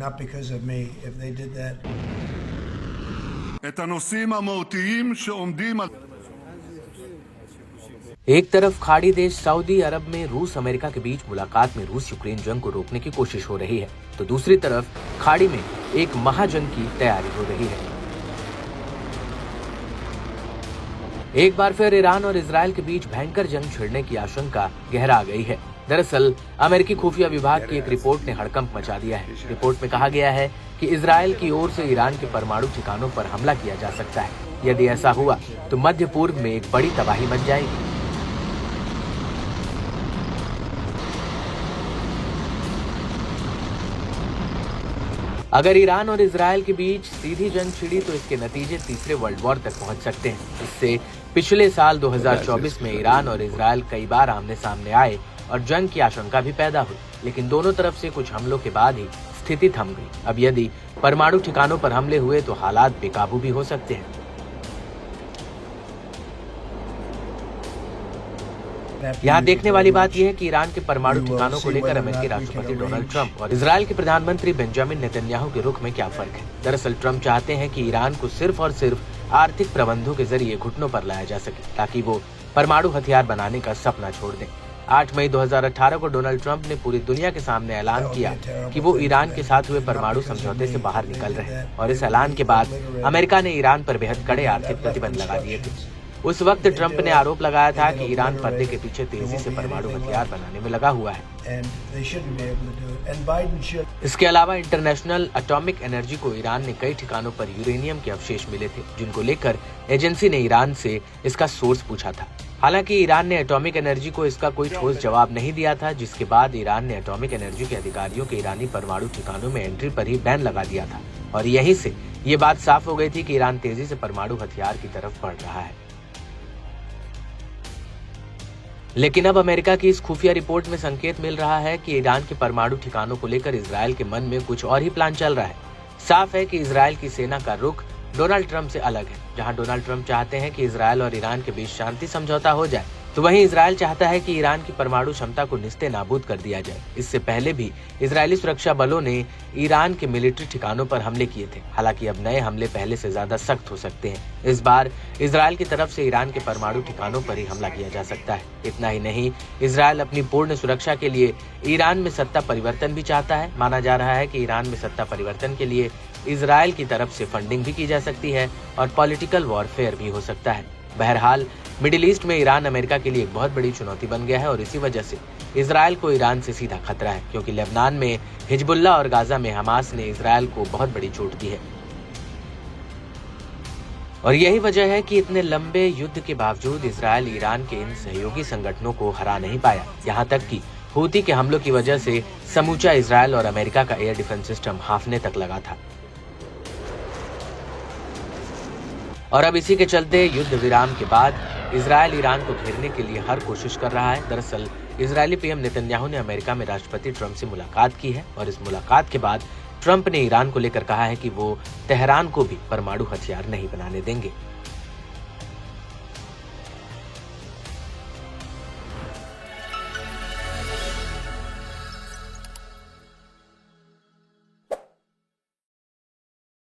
Not because of me. If they did that, את הנושאים המהותיים שעומדים על एक तरफ खाड़ी देश सऊदी अरब में रूस अमेरिका के बीच मुलाकात में रूस यूक्रेन जंग को रोकने की कोशिश हो रही है, तो दूसरी तरफ खाड़ी में एक महाजंग की तैयारी हो रही है। एक बार फिर ईरान और इजराइल के बीच भयंकर जंग छिड़ने की आशंका गहरा गई है। दरअसल अमेरिकी खुफिया विभाग की एक रिपोर्ट ने हड़कंप मचा दिया है। रिपोर्ट में कहा गया है कि इजराइल की ओर से ईरान के परमाणु ठिकानों पर हमला किया जा सकता है। यदि ऐसा हुआ तो मध्य पूर्व में एक बड़ी तबाही मच जाएगी। अगर ईरान और इजराइल के बीच सीधी जंग छिड़ी तो इसके नतीजे तीसरे वर्ल्ड वॉर तक पहुंच सकते हैं। इससे पिछले साल 2024 में ईरान और इजराइल कई बार आमने सामने आए और जंग की आशंका भी पैदा हुई, लेकिन दोनों तरफ से कुछ हमलों के बाद ही स्थिति थम गई। अब यदि परमाणु ठिकानों पर हमले हुए तो हालात बेकाबू भी हो सकते हैं। यहाँ देखने वाली बात यह है कि ईरान के परमाणु ठिकानों को लेकर अमेरिकी राष्ट्रपति डोनाल्ड ट्रंप और इजराइल के प्रधानमंत्री बेंजामिन नेतन्याहू के रुख में क्या फर्क है। दरअसल ट्रंप चाहते हैं कि ईरान को सिर्फ और सिर्फ आर्थिक प्रबंधों के जरिए घुटनों पर लाया जा सके, ताकि वो परमाणु हथियार बनाने का सपना छोड़ दें। 8 मई 2018 को डोनाल्ड ट्रंप ने पूरी दुनिया के सामने ऐलान किया कि वो ईरान के साथ हुए परमाणु समझौते से बाहर निकल रहे हैं, और इस ऐलान के बाद अमेरिका ने ईरान पर बेहद कड़े आर्थिक प्रतिबंध लगा दिए थे। उस वक्त ट्रंप ने आरोप लगाया था कि ईरान पर्दे के पीछे तेजी से परमाणु हथियार बनाने में लगा हुआ है। इसके अलावा इंटरनेशनल एटॉमिक एनर्जी को ईरान ने कई ठिकानों पर यूरेनियम के अवशेष मिले थे, जिनको लेकर एजेंसी ने ईरान से इसका सोर्स पूछा था। हालांकि ईरान ने एटॉमिक एनर्जी को इसका कोई ठोस जवाब नहीं दिया था, जिसके बाद ईरान ने एटॉमिक एनर्जी के अधिकारियों के ईरानी परमाणु ठिकानों में एंट्री पर ही बैन लगा दिया था, और यहीं से ये बात साफ हो गई थी कि ईरान तेजी से परमाणु हथियार की तरफ बढ़ रहा है। लेकिन अब अमेरिका की इस खुफिया रिपोर्ट में संकेत मिल रहा है कि ईरान के परमाणु ठिकानों को लेकर इजराइल के मन में कुछ और ही प्लान चल रहा है। साफ है कि इजराइल की सेना का रुख डोनाल्ड ट्रंप से अलग है। जहां डोनाल्ड ट्रंप चाहते हैं कि इजराइल और ईरान के बीच शांति समझौता हो जाए, तो वहीं इजराइल चाहता है कि ईरान की परमाणु क्षमता को निस्ते नाबूद कर दिया जाए। इससे पहले भी इजरायली सुरक्षा बलों ने ईरान के मिलिट्री ठिकानों पर हमले किए थे। हालांकि अब नए हमले पहले से ज्यादा सख्त हो सकते हैं। इस बार इजराइल की तरफ से ईरान के परमाणु ठिकानों पर ही हमला किया जा सकता है। इतना ही नहीं, इजराइल अपनी पूर्ण सुरक्षा के लिए ईरान में सत्ता परिवर्तन भी चाहता है। माना जा रहा है कि ईरान में सत्ता परिवर्तन के लिए इजराइल की तरफ से फंडिंग भी की जा सकती है और पॉलिटिकल वॉरफेयर भी हो सकता है। बहरहाल मिडिल ईस्ट में ईरान अमेरिका के लिए एक बहुत बड़ी चुनौती बन गया है, और इसी वजह से इजराइल को ईरान से सीधा खतरा है, क्योंकि लेबनान में हिजबुल्लाह और गाजा में हमास ने इजराइल को बहुत बड़ी चोट दी है। और यही वजह है कि इतने लंबे युद्ध के बावजूद इजराइल ईरान के इन सहयोगी संगठनों को हरा नहीं पाया। यहाँ तक कि हूती के हमलों की वजह से समूचा इजराइल और अमेरिका का एयर डिफेंस सिस्टम हाफने तक लगा था। और अब इसी के चलते युद्ध विराम के बाद इजराइल ईरान को घेरने के लिए हर कोशिश कर रहा है। दरअसल इजरायली पीएम नेतन्याहू ने अमेरिका में राष्ट्रपति ट्रंप से मुलाकात की है, और इस मुलाकात के बाद ट्रंप ने ईरान को लेकर कहा है कि वो तेहरान को भी परमाणु हथियार नहीं बनाने देंगे।